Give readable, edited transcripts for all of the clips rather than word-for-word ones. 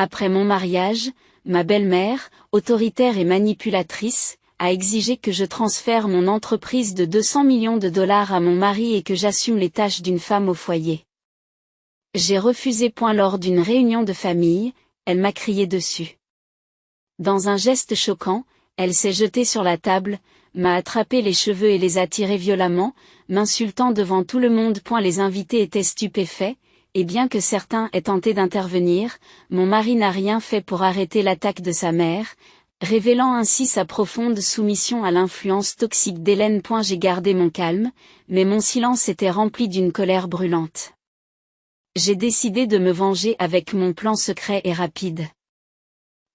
Après mon mariage, ma belle-mère, autoritaire et manipulatrice, a exigé que je transfère mon entreprise de 200 millions de dollars à mon mari et que j'assume les tâches d'une femme au foyer. J'ai refusé. Lors d'une réunion de famille, elle m'a crié dessus. Dans un geste choquant, elle s'est jetée sur la table, m'a attrapé les cheveux et les a tirés violemment, m'insultant devant tout le monde. Les invités étaient stupéfaits, et bien que certains aient tenté d'intervenir, mon mari n'a rien fait pour arrêter l'attaque de sa mère, révélant ainsi sa profonde soumission à l'influence toxique d'Hélène. J'ai gardé mon calme, mais mon silence était rempli d'une colère brûlante. J'ai décidé de me venger avec mon plan secret et rapide.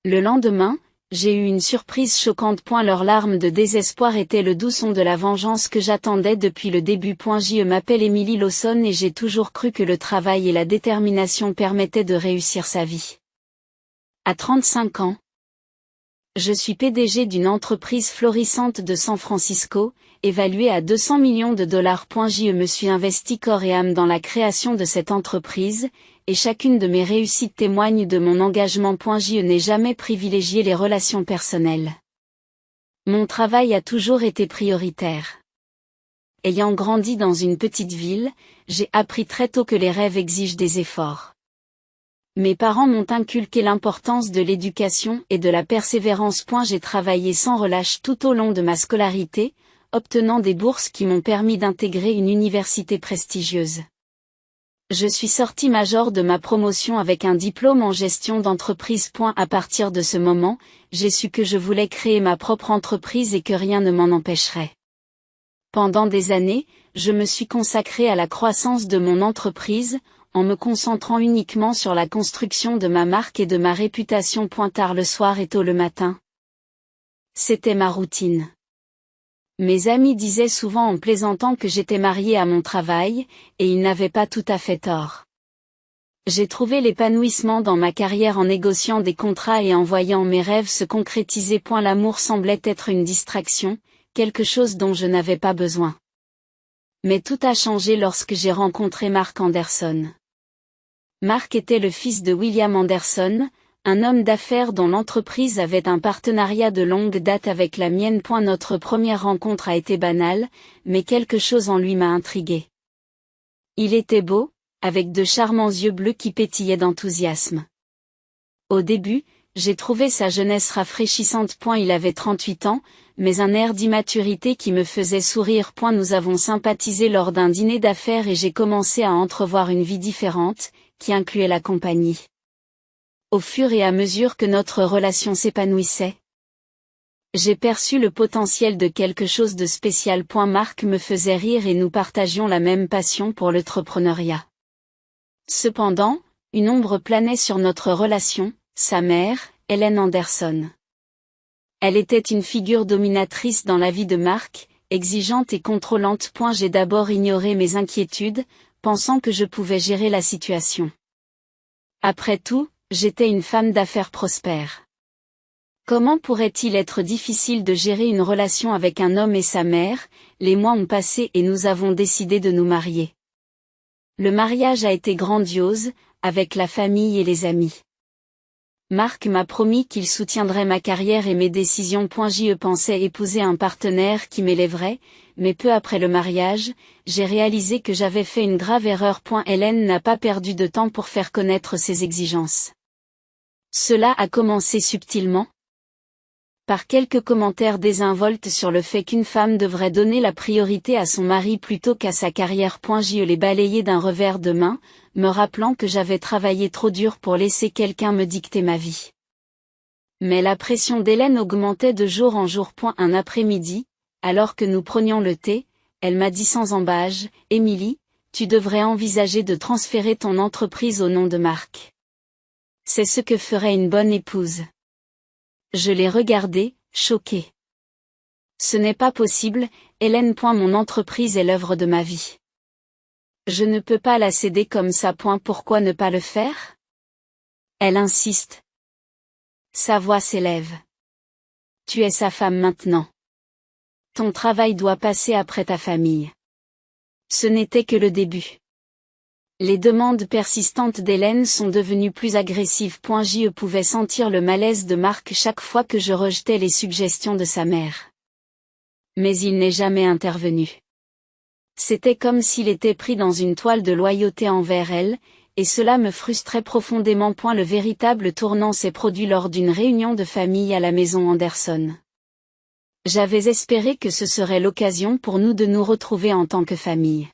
Le lendemain, j'ai eu une surprise choquante. Leurs larmes de désespoir étaient le doux son de la vengeance que j'attendais depuis le début. Je m'appelle Emily Lawson et j'ai toujours cru que le travail et la détermination permettaient de réussir sa vie. À 35 ans, je suis PDG d'une entreprise florissante de San Francisco, évaluée à 200 millions de dollars. Je me suis investi corps et âme dans la création de cette entreprise, et chacune de mes réussites témoigne de mon engagement. Je n'ai jamais privilégié les relations personnelles. Mon travail a toujours été prioritaire. Ayant grandi dans une petite ville, j'ai appris très tôt que les rêves exigent des efforts. Mes parents m'ont inculqué l'importance de l'éducation et de la persévérance. J'ai travaillé sans relâche tout au long de ma scolarité, obtenant des bourses qui m'ont permis d'intégrer une université prestigieuse. Je suis sortie major de ma promotion avec un diplôme en gestion d'entreprise. À partir de ce moment, j'ai su que je voulais créer ma propre entreprise et que rien ne m'en empêcherait. Pendant des années, je me suis consacrée à la croissance de mon entreprise, en me concentrant uniquement sur la construction de ma marque et de ma réputation. Tard le soir et tôt le matin. C'était ma routine. Mes amis disaient souvent en plaisantant que j'étais mariée à mon travail, et ils n'avaient pas tout à fait tort. J'ai trouvé l'épanouissement dans ma carrière en négociant des contrats et en voyant mes rêves se concrétiser. L'amour semblait être une distraction, quelque chose dont je n'avais pas besoin. Mais tout a changé lorsque j'ai rencontré Mark Anderson. Mark était le fils de William Anderson, un homme d'affaires dont l'entreprise avait un partenariat de longue date avec la mienne. Notre première rencontre a été banale, mais quelque chose en lui m'a intrigué. Il était beau, avec de charmants yeux bleus qui pétillaient d'enthousiasme. Au début, j'ai trouvé sa jeunesse rafraîchissante. Il avait 38 ans, mais un air d'immaturité qui me faisait sourire. Nous avons sympathisé lors d'un dîner d'affaires et j'ai commencé à entrevoir une vie différente, qui incluait la compagnie. Au fur et à mesure que notre relation s'épanouissait, j'ai perçu le potentiel de quelque chose de spécial. Mark me faisait rire et nous partagions la même passion pour l'entrepreneuriat. Cependant, une ombre planait sur notre relation, sa mère, Hélène Anderson. Elle était une figure dominatrice dans la vie de Mark, exigeante et contrôlante. J'ai d'abord ignoré mes inquiétudes, pensant que je pouvais gérer la situation. Après tout, j'étais une femme d'affaires prospère. Comment pourrait-il être difficile de gérer une relation avec un homme et sa mère? Les mois ont passé et nous avons décidé de nous marier. Le mariage a été grandiose, avec la famille et les amis. Mark m'a promis qu'il soutiendrait ma carrière et mes décisions. Je pensais épouser un partenaire qui m'élèverait, mais peu après le mariage, j'ai réalisé que j'avais fait une grave erreur. Hélène n'a pas perdu de temps pour faire connaître ses exigences. Cela a commencé subtilement, par quelques commentaires désinvoltes sur le fait qu'une femme devrait donner la priorité à son mari plutôt qu'à sa carrière. Je l'ai balayé d'un revers de main, me rappelant que j'avais travaillé trop dur pour laisser quelqu'un me dicter ma vie. Mais la pression d'Hélène augmentait de jour en jour. Un après-midi, alors que nous prenions le thé, elle m'a dit sans ambages, « Emily, tu devrais envisager de transférer ton entreprise au nom de Mark. C'est ce que ferait une bonne épouse. » Je l'ai regardée, choquée. Ce n'est pas possible, Hélène. Mon entreprise est l'œuvre de ma vie. Je ne peux pas la céder comme ça. Pourquoi ne pas le faire? Elle insiste. Sa voix s'élève. Tu es sa femme maintenant. Ton travail doit passer après ta famille. Ce n'était que le début. Les demandes persistantes d'Hélène sont devenues plus agressives. Je pouvais sentir le malaise de Marc chaque fois que je rejetais les suggestions de sa mère. Mais il n'est jamais intervenu. C'était comme s'il était pris dans une toile de loyauté envers elle, et cela me frustrait profondément. Le véritable tournant s'est produit lors d'une réunion de famille à la maison Anderson. J'avais espéré que ce serait l'occasion pour nous de nous retrouver en tant que famille.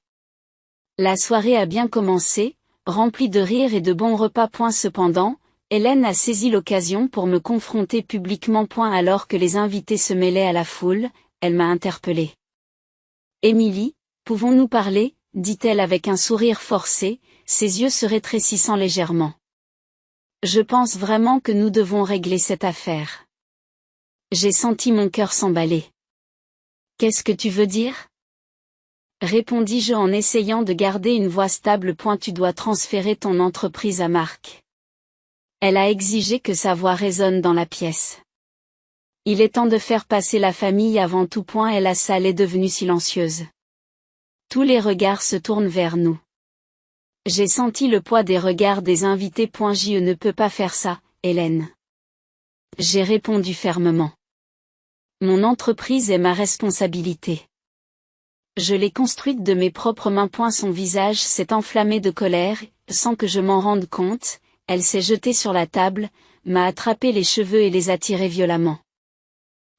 La soirée a bien commencé, remplie de rires et de bons repas. Cependant, Hélène a saisi l'occasion pour me confronter publiquement. Alors que les invités se mêlaient à la foule, elle m'a interpellée. Émilie, pouvons-nous parler, dit-elle avec un sourire forcé, ses yeux se rétrécissant légèrement. Je pense vraiment que nous devons régler cette affaire. J'ai senti mon cœur s'emballer. Qu'est-ce que tu veux dire ? Répondis-je en essayant de garder une voix stable. Tu dois transférer ton entreprise à Marc. Elle a exigé que sa voix résonne dans la pièce. Il est temps de faire passer la famille avant tout. Et la salle est devenue silencieuse. Tous les regards se tournent vers nous. J'ai senti le poids des regards des invités. Je ne peux pas faire ça, Hélène. J'ai répondu fermement. Mon entreprise est ma responsabilité. Je l'ai construite de mes propres mains. Son visage s'est enflammé de colère, sans que je m'en rende compte, elle s'est jetée sur la table, m'a attrapé les cheveux et les a tirés violemment.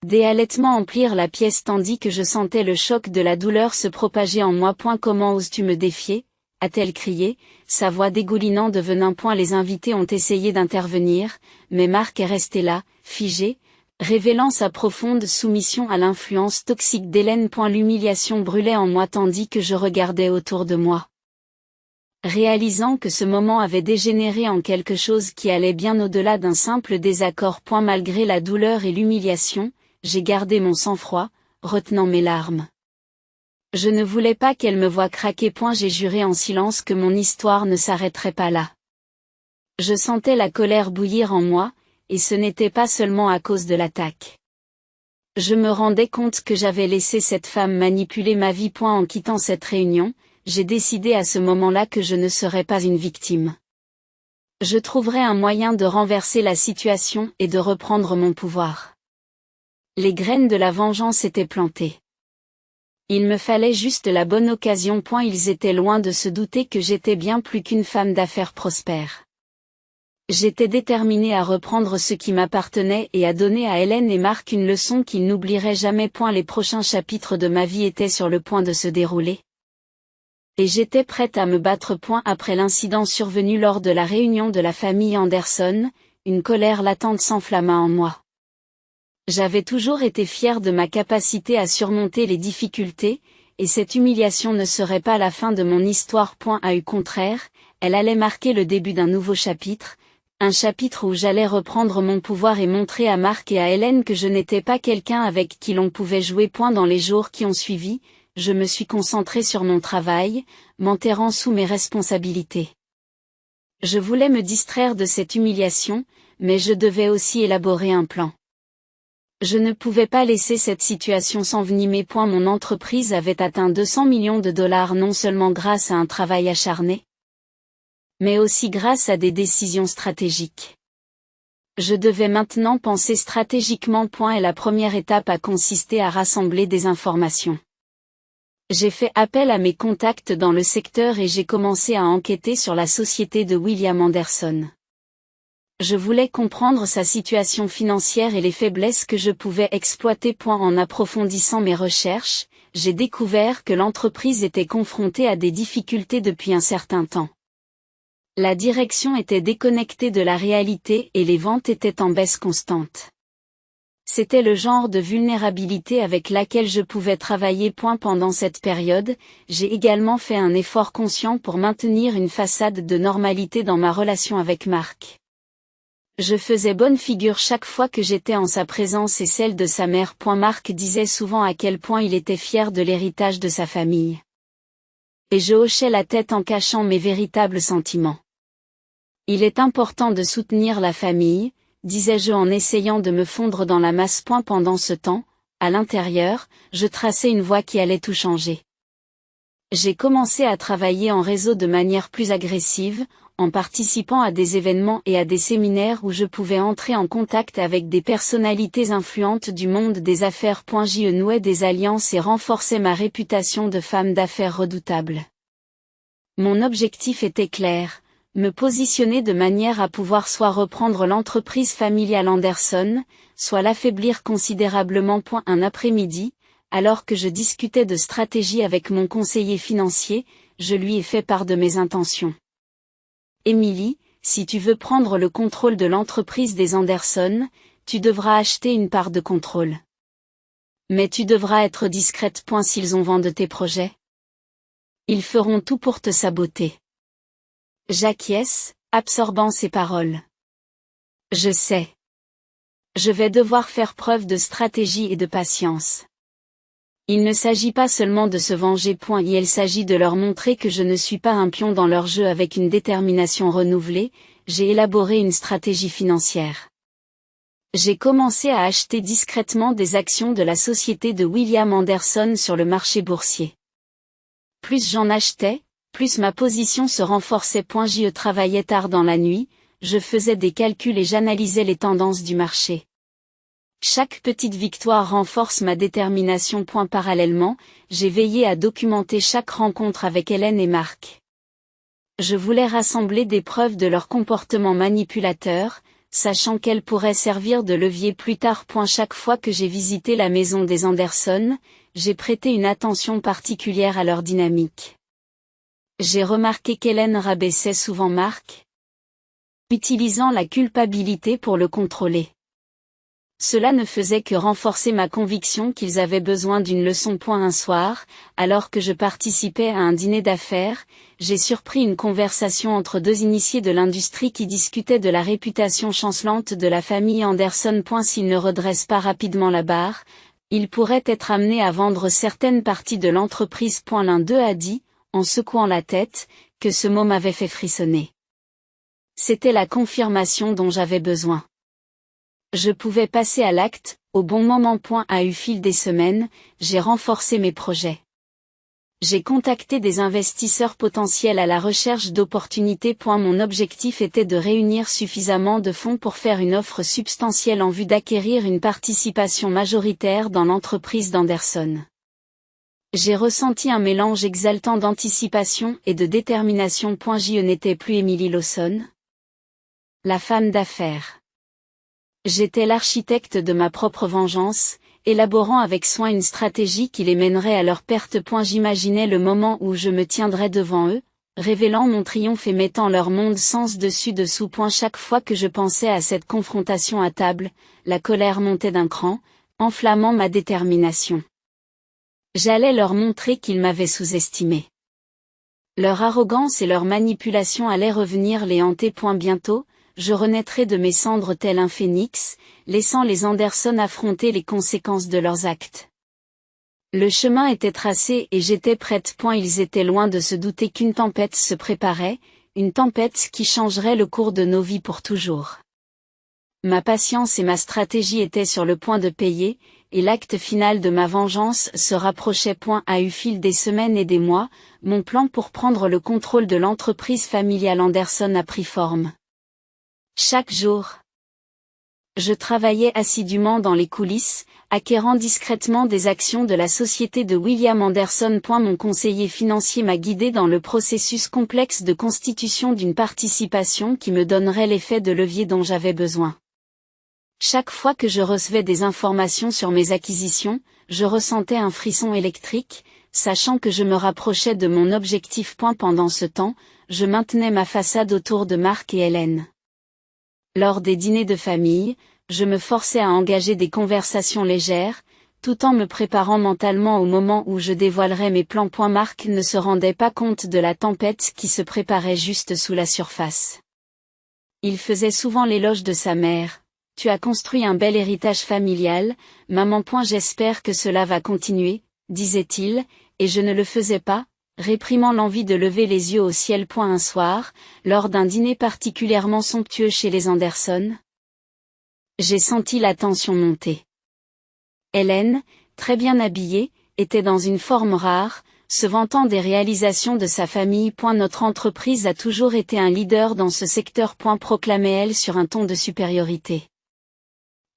Des halètements emplirent la pièce tandis que je sentais le choc de la douleur se propager en moi. Comment oses-tu me défier ? A-t-elle crié, sa voix dégoulinant de venin. Les invités ont essayé d'intervenir, mais Marc est resté là, figé, révélant sa profonde soumission à l'influence toxique d'Hélène. L'humiliation brûlait en moi tandis que je regardais autour de moi. Réalisant que ce moment avait dégénéré en quelque chose qui allait bien au-delà d'un simple désaccord. Malgré la douleur et l'humiliation, j'ai gardé mon sang-froid, retenant mes larmes. Je ne voulais pas qu'elle me voie craquer. J'ai juré en silence que mon histoire ne s'arrêterait pas là. Je sentais la colère bouillir en moi, et ce n'était pas seulement à cause de l'attaque. Je me rendais compte que j'avais laissé cette femme manipuler ma vie. En quittant cette réunion, j'ai décidé à ce moment-là que je ne serais pas une victime. Je trouverais un moyen de renverser la situation et de reprendre mon pouvoir. Les graines de la vengeance étaient plantées. Il me fallait juste la bonne occasion. Ils étaient loin de se douter que j'étais bien plus qu'une femme d'affaires prospère. J'étais déterminée à reprendre ce qui m'appartenait et à donner à Hélène et Marc une leçon qu'ils n'oublieraient jamais. Les prochains chapitres de ma vie étaient sur le point de se dérouler. Et j'étais prête à me battre. Après l'incident survenu lors de la réunion de la famille Anderson, une colère latente s'enflamma en moi. J'avais toujours été fière de ma capacité à surmonter les difficultés, et cette humiliation ne serait pas la fin de mon histoire. Au contraire, elle allait marquer le début d'un nouveau chapitre, un chapitre où j'allais reprendre mon pouvoir et montrer à Marc et à Hélène que je n'étais pas quelqu'un avec qui l'on pouvait jouer. Dans les jours qui ont suivi, je me suis concentrée sur mon travail, m'enterrant sous mes responsabilités. Je voulais me distraire de cette humiliation, mais je devais aussi élaborer un plan. Je ne pouvais pas laisser cette situation s'envenimer. Mon entreprise avait atteint 200 millions de dollars non seulement grâce à un travail acharné, mais aussi grâce à des décisions stratégiques. Je devais maintenant penser stratégiquement. Et la première étape a consisté à rassembler des informations. J'ai fait appel à mes contacts dans le secteur et j'ai commencé à enquêter sur la société de William Anderson. Je voulais comprendre sa situation financière et les faiblesses que je pouvais exploiter. En approfondissant mes recherches, j'ai découvert que l'entreprise était confrontée à des difficultés depuis un certain temps. La direction était déconnectée de la réalité et les ventes étaient en baisse constante. C'était le genre de vulnérabilité avec laquelle je pouvais travailler. Pendant cette période, j'ai également fait un effort conscient pour maintenir une façade de normalité dans ma relation avec Marc. Je faisais bonne figure chaque fois que j'étais en sa présence et celle de sa mère. Marc disait souvent à quel point il était fier de l'héritage de sa famille. Et je hochais la tête en cachant mes véritables sentiments. Il est important de soutenir la famille, disais-je en essayant de me fondre dans la masse. Pendant ce temps, à l'intérieur, je traçais une voie qui allait tout changer. J'ai commencé à travailler en réseau de manière plus agressive, en participant à des événements et à des séminaires où je pouvais entrer en contact avec des personnalités influentes du monde des affaires. Je nouais des alliances et renforçais ma réputation de femme d'affaires redoutable. Mon objectif était clair, me positionner de manière à pouvoir soit reprendre l'entreprise familiale Anderson, soit l'affaiblir considérablement. Un après-midi, alors que je discutais de stratégie avec mon conseiller financier, je lui ai fait part de mes intentions. Emily, si tu veux prendre le contrôle de l'entreprise des Anderson, tu devras acheter une part de contrôle. Mais tu devras être discrète. S'ils ont vent de tes projets, ils feront tout pour te saboter. J'acquiesce, absorbant ses paroles. Je sais. Je vais devoir faire preuve de stratégie et de patience. Il ne s'agit pas seulement de se venger. Il s'agit de leur montrer que je ne suis pas un pion dans leur jeu. Avec une détermination renouvelée, j'ai élaboré une stratégie financière. J'ai commencé à acheter discrètement des actions de la société de William Anderson sur le marché boursier. Plus j'en achetais, plus ma position se renforçait. Je travaillais tard dans la nuit, je faisais des calculs et j'analysais les tendances du marché. Chaque petite victoire renforce ma détermination. Parallèlement, j'ai veillé à documenter chaque rencontre avec Hélène et Marc. Je voulais rassembler des preuves de leur comportement manipulateur, sachant qu'elles pourraient servir de levier plus tard. Chaque fois que j'ai visité la maison des Anderson, j'ai prêté une attention particulière à leur dynamique. J'ai remarqué qu'Hélène rabaissait souvent Marc, utilisant la culpabilité pour le contrôler. Cela ne faisait que renforcer ma conviction qu'ils avaient besoin d'une leçon. Un soir, alors que je participais à un dîner d'affaires, j'ai surpris une conversation entre deux initiés de l'industrie qui discutaient de la réputation chancelante de la famille Anderson. S'ils ne redressent pas rapidement la barre, ils pourraient être amenés à vendre certaines parties de l'entreprise. L'un d'eux a dit, en secouant la tête, que ce mot m'avait fait frissonner. C'était la confirmation dont j'avais besoin. Je pouvais passer à l'acte, au bon moment. Au fil des semaines, j'ai renforcé mes projets. J'ai contacté des investisseurs potentiels à la recherche d'opportunités. Mon objectif était de réunir suffisamment de fonds pour faire une offre substantielle en vue d'acquérir une participation majoritaire dans l'entreprise d'Anderson. J'ai ressenti un mélange exaltant d'anticipation et de détermination. Je n'étais plus Emily Lawson, la femme d'affaires. J'étais l'architecte de ma propre vengeance, élaborant avec soin une stratégie qui les mènerait à leur perte. J'imaginais le moment où je me tiendrais devant eux, révélant mon triomphe et mettant leur monde sens dessus dessous. Chaque fois que je pensais à cette confrontation à table, la colère montait d'un cran, enflammant ma détermination. J'allais leur montrer qu'ils m'avaient sous-estimé. Leur arrogance et leur manipulation allaient revenir les hanter. Bientôt, je renaîtrais de mes cendres tel un phénix, laissant les Anderson affronter les conséquences de leurs actes. Le chemin était tracé et j'étais prête. Ils étaient loin de se douter qu'une tempête se préparait, une tempête qui changerait le cours de nos vies pour toujours. Ma patience et ma stratégie étaient sur le point de payer, et l'acte final de ma vengeance se rapprochait. Au fil des semaines et des mois, mon plan pour prendre le contrôle de l'entreprise familiale Anderson a pris forme. Chaque jour, je travaillais assidûment dans les coulisses, acquérant discrètement des actions de la société de William Anderson. Mon conseiller financier m'a guidé dans le processus complexe de constitution d'une participation qui me donnerait l'effet de levier dont j'avais besoin. Chaque fois que je recevais des informations sur mes acquisitions, je ressentais un frisson électrique, sachant que je me rapprochais de mon objectif. Pendant ce temps, je maintenais ma façade autour de Marc et Hélène. Lors des dîners de famille, je me forçais à engager des conversations légères, tout en me préparant mentalement au moment où je dévoilerais mes plans. Marc ne se rendait pas compte de la tempête qui se préparait juste sous la surface. Il faisait souvent l'éloge de sa mère. « Tu as construit un bel héritage familial, maman. J'espère que cela va continuer », disait-il, et je ne le faisais pas, réprimant l'envie de lever les yeux au ciel. Un soir, lors d'un dîner particulièrement somptueux chez les Anderson, j'ai senti la tension monter. Hélène, très bien habillée, était dans une forme rare, se vantant des réalisations de sa famille. Notre entreprise a toujours été un leader dans ce secteur. Proclamait-elle sur un ton de supériorité.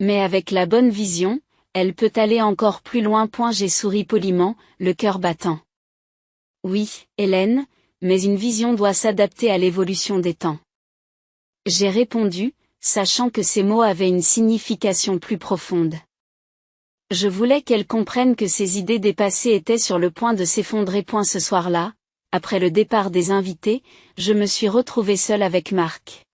Mais avec la bonne vision, elle peut aller encore plus loin. J'ai souri poliment, le cœur battant. Oui, Hélène, mais une vision doit s'adapter à l'évolution des temps. J'ai répondu, sachant que ces mots avaient une signification plus profonde. Je voulais qu'elle comprenne que ses idées dépassées étaient sur le point de s'effondrer. Ce soir-là, après le départ des invités, je me suis retrouvée seule avec Marc.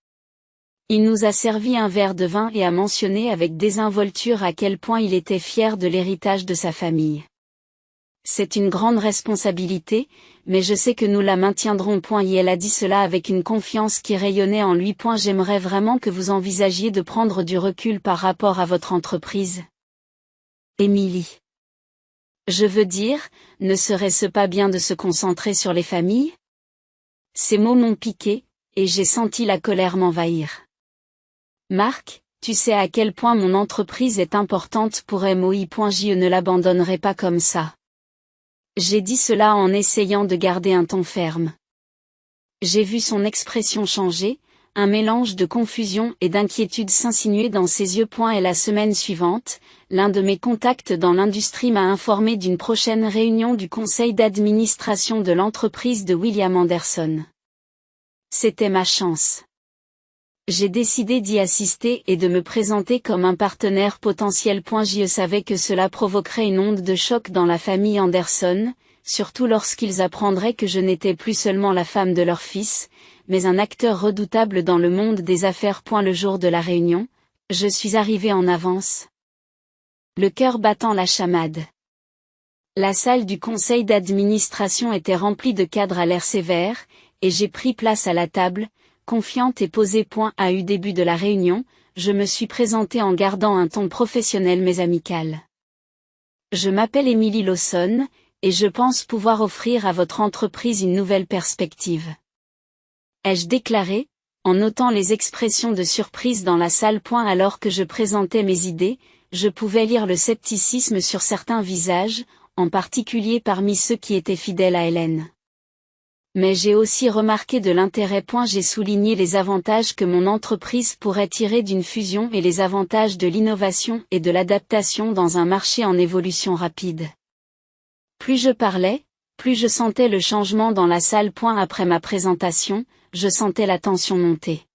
Il nous a servi un verre de vin et a mentionné avec désinvolture à quel point il était fier de l'héritage de sa famille. C'est une grande responsabilité, mais je sais que nous la maintiendrons. Et elle a dit cela avec une confiance qui rayonnait en lui. J'aimerais vraiment que vous envisagiez de prendre du recul par rapport à votre entreprise. Émilie. Je veux dire, ne serait-ce pas bien de se concentrer sur les familles? Ces mots m'ont piqué, et j'ai senti la colère m'envahir. Marc, tu sais à quel point mon entreprise est importante pour moi. Je ne l'abandonnerai pas comme ça. J'ai dit cela en essayant de garder un ton ferme. J'ai vu son expression changer, un mélange de confusion et d'inquiétude s'insinuer dans ses yeux. Et la semaine suivante, l'un de mes contacts dans l'industrie m'a informé d'une prochaine réunion du conseil d'administration de l'entreprise de William Anderson. C'était ma chance. J'ai décidé d'y assister et de me présenter comme un partenaire potentiel. Je savais que cela provoquerait une onde de choc dans la famille Anderson, surtout lorsqu'ils apprendraient que je n'étais plus seulement la femme de leur fils, mais un acteur redoutable dans le monde des affaires. Le jour de la réunion, je suis arrivée en avance, le cœur battant la chamade. La salle du conseil d'administration était remplie de cadres à l'air sévère, et j'ai pris place à la table, confiante et posée. À eu début de la réunion, je me suis présentée en gardant un ton professionnel mais amical. Je m'appelle Émilie Lawson, et je pense pouvoir offrir à votre entreprise une nouvelle perspective. Ai-je déclaré, en notant les expressions de surprise dans la salle. Alors que je présentais mes idées, je pouvais lire le scepticisme sur certains visages, en particulier parmi ceux qui étaient fidèles à Hélène. Mais j'ai aussi remarqué de l'intérêt. J'ai souligné les avantages que mon entreprise pourrait tirer d'une fusion et les avantages de l'innovation et de l'adaptation dans un marché en évolution rapide. Plus je parlais, plus je sentais le changement dans la salle. Après ma présentation, je sentais la tension monter.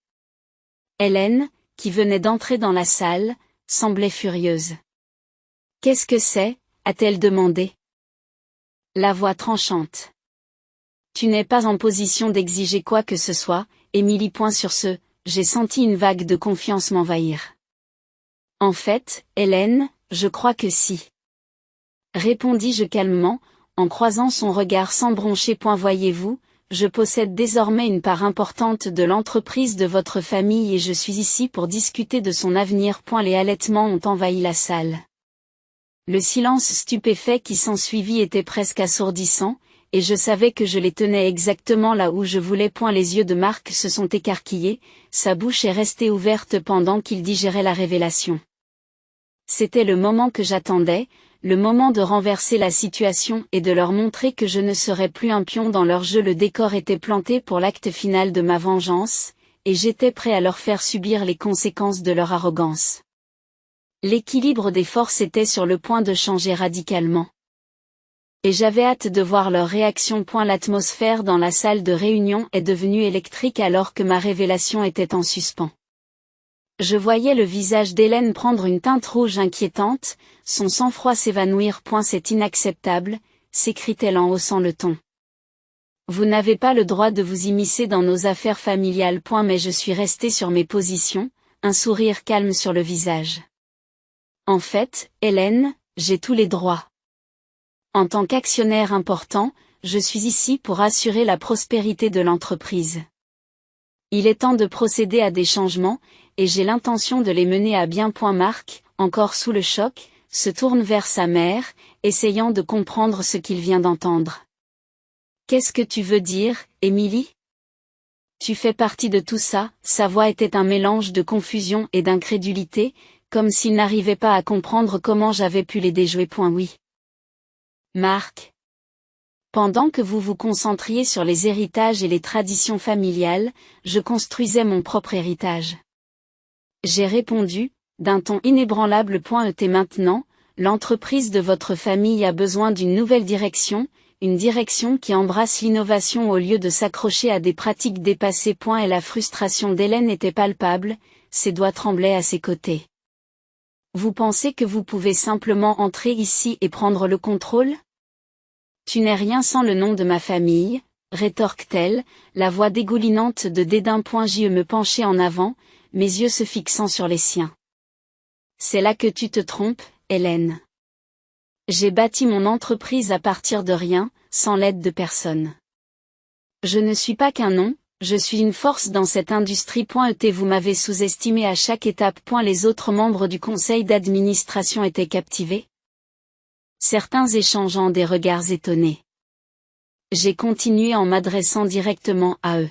Hélène, qui venait d'entrer dans la salle, semblait furieuse. « Qu'est-ce que c'est ?» a-t-elle demandé. La voix tranchante. « Tu n'es pas en position d'exiger quoi que ce soit, Émilie. » Sur ce, j'ai senti une vague de confiance m'envahir. « En fait, Hélène, je crois que si. » Répondis-je calmement, en croisant son regard sans broncher. Voyez-vous, je possède désormais une part importante de l'entreprise de votre famille et je suis ici pour discuter de son avenir. Les halètements ont envahi la salle. Le silence stupéfait qui s'ensuivit était presque assourdissant, et je savais que je les tenais exactement là où je voulais. Les yeux de Marc se sont écarquillés, sa bouche est restée ouverte pendant qu'il digérait la révélation. C'était le moment que j'attendais, le moment de renverser la situation et de leur montrer que je ne serais plus un pion dans leur jeu. Le décor était planté pour l'acte final de ma vengeance, et j'étais prêt à leur faire subir les conséquences de leur arrogance. L'équilibre des forces était sur le point de changer radicalement. Et j'avais hâte de voir leur réaction. L'atmosphère dans la salle de réunion est devenue électrique alors que ma révélation était en suspens. Je voyais le visage d'Hélène prendre une teinte rouge inquiétante, son sang-froid s'évanouir. C'est inacceptable, s'écrie-t-elle en haussant le ton. Vous n'avez pas le droit de vous immiscer dans nos affaires familiales. Mais je suis restée sur mes positions, un sourire calme sur le visage. En fait, Hélène, j'ai tous les droits. En tant qu'actionnaire important, je suis ici pour assurer la prospérité de l'entreprise. Il est temps de procéder à des changements, et j'ai l'intention de les mener à bien. Marc, encore sous le choc, se tourne vers sa mère, essayant de comprendre ce qu'il vient d'entendre. Qu'est-ce que tu veux dire, Émilie? Tu fais partie de tout ça. Sa voix était un mélange de confusion et d'incrédulité, comme s'il n'arrivait pas à comprendre comment j'avais pu les déjouer. Oui. Marc. Pendant que vous vous concentriez sur les héritages et les traditions familiales, je construisais mon propre héritage. J'ai répondu, d'un ton inébranlable. Et maintenant, l'entreprise de votre famille a besoin d'une nouvelle direction, une direction qui embrasse l'innovation au lieu de s'accrocher à des pratiques dépassées. Et la frustration d'Hélène était palpable, ses doigts tremblaient à ses côtés. Vous pensez que vous pouvez simplement entrer ici et prendre le contrôle ? Tu n'es rien sans le nom de ma famille, rétorque-t-elle, la voix dégoulinante de dédain. Je me penchai en avant, mes yeux se fixant sur les siens. C'est là que tu te trompes, Hélène. J'ai bâti mon entreprise à partir de rien, sans l'aide de personne. Je ne suis pas qu'un nom, je suis une force dans cette industrie. Vous m'avez sous-estimé à chaque étape. Les autres membres du conseil d'administration étaient captivés. Certains échangeant des regards étonnés. J'ai continué en m'adressant directement à eux.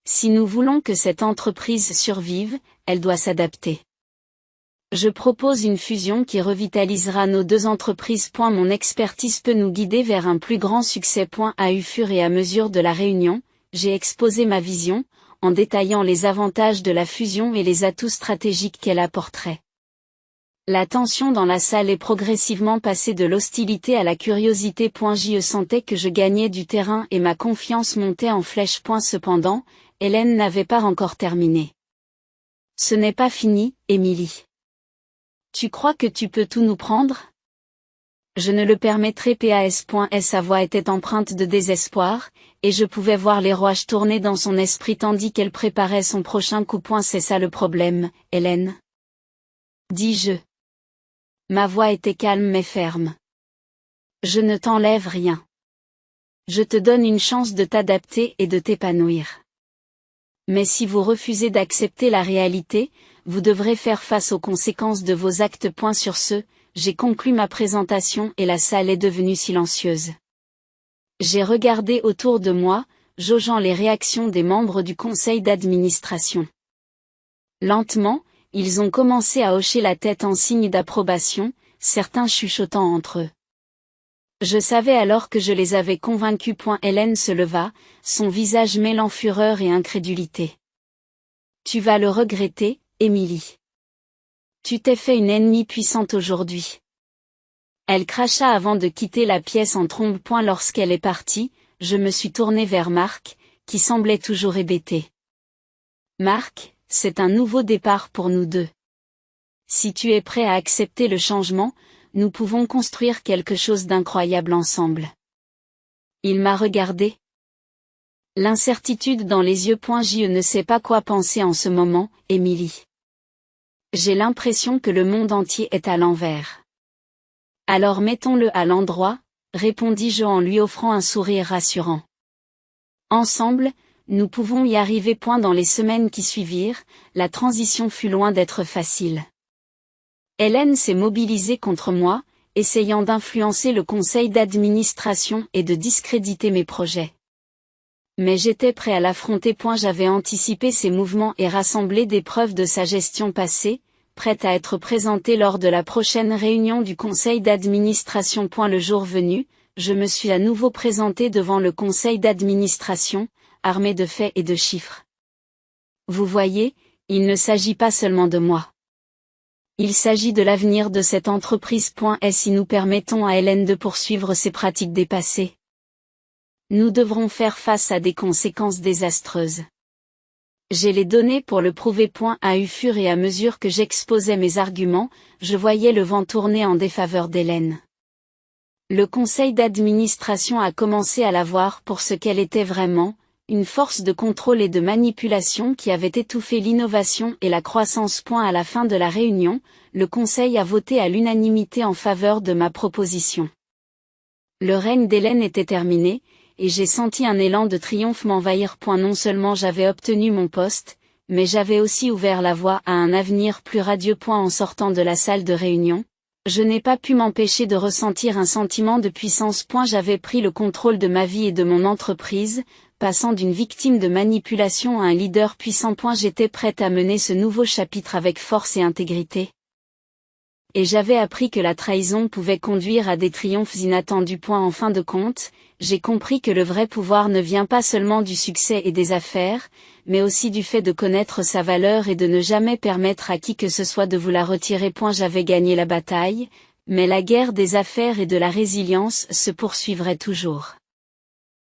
Si nous voulons que cette entreprise survive, elle doit s'adapter. Je propose une fusion qui revitalisera nos deux entreprises. Mon expertise peut nous guider vers un plus grand succès. Au fur et à mesure de la réunion, j'ai exposé ma vision, en détaillant les avantages de la fusion et les atouts stratégiques qu'elle apporterait. La tension dans la salle est progressivement passée de l'hostilité à la curiosité. Je sentais que je gagnais du terrain et ma confiance montait en flèche. Cependant, Hélène n'avait pas encore terminé. Ce n'est pas fini, Émilie. Tu crois que tu peux tout nous prendre ? Je ne le permettrai pas. Sa voix était empreinte de désespoir, et je pouvais voir les rouages tourner dans son esprit tandis qu'elle préparait son prochain coup. C'est ça le problème, Hélène. Dis-je. Ma voix était calme mais ferme. Je ne t'enlève rien. Je te donne une chance de t'adapter et de t'épanouir. Mais si vous refusez d'accepter la réalité, vous devrez faire face aux conséquences de vos actes. Sur ce, j'ai conclu ma présentation et la salle est devenue silencieuse. J'ai regardé autour de moi, jaugeant les réactions des membres du conseil d'administration. Lentement, ils ont commencé à hocher la tête en signe d'approbation, certains chuchotant entre eux. Je savais alors que je les avais convaincus. Hélène se leva, son visage mêlant fureur et incrédulité. Tu vas le regretter, Émilie. Tu t'es fait une ennemie puissante aujourd'hui. Elle cracha avant de quitter la pièce en trombe. Lorsqu'elle est partie, je me suis tournée vers Marc, qui semblait toujours hébété. Marc, c'est un nouveau départ pour nous deux. Si tu es prêt à accepter le changement, nous pouvons construire quelque chose d'incroyable ensemble. Il m'a regardé. L'incertitude dans les yeux. Je ne sais pas quoi penser en ce moment, Émilie. J'ai l'impression que le monde entier est à l'envers. Alors mettons-le à l'endroit, répondis-je en lui offrant un sourire rassurant. Ensemble, nous pouvons y arriver. Dans les semaines qui suivirent, la transition fut loin d'être facile. Hélène s'est mobilisée contre moi, essayant d'influencer le conseil d'administration et de discréditer mes projets. Mais j'étais prêt à l'affronter. J'avais anticipé ses mouvements et rassemblé des preuves de sa gestion passée, prête à être présentée lors de la prochaine réunion du conseil d'administration. Le jour venu, je me suis à nouveau présenté devant le conseil d'administration, armé de faits et de chiffres. Vous voyez, il ne s'agit pas seulement de moi. Il s'agit de l'avenir de cette entreprise. Si nous permettons à Hélène de poursuivre ses pratiques dépassées, nous devrons faire face à des conséquences désastreuses. J'ai les données pour le prouver. Au fur et à mesure que j'exposais mes arguments, je voyais le vent tourner en défaveur d'Hélène. Le conseil d'administration a commencé à la voir pour ce qu'elle était vraiment, une force de contrôle et de manipulation qui avait étouffé l'innovation et la croissance. À la fin de la réunion, le conseil a voté à l'unanimité en faveur de ma proposition. Le règne d'Hélène était terminé, et j'ai senti un élan de triomphe m'envahir. Non seulement j'avais obtenu mon poste, mais j'avais aussi ouvert la voie à un avenir plus radieux. En sortant de la salle de réunion, je n'ai pas pu m'empêcher de ressentir un sentiment de puissance. J'avais pris le contrôle de ma vie et de mon entreprise, passant d'une victime de manipulation à un leader puissant. J'étais prête à mener ce nouveau chapitre avec force et intégrité. Et j'avais appris que la trahison pouvait conduire à des triomphes inattendus. En fin de compte, j'ai compris que le vrai pouvoir ne vient pas seulement du succès et des affaires, mais aussi du fait de connaître sa valeur et de ne jamais permettre à qui que ce soit de vous la retirer. J'avais gagné la bataille, mais la guerre des affaires et de la résilience se poursuivrait toujours.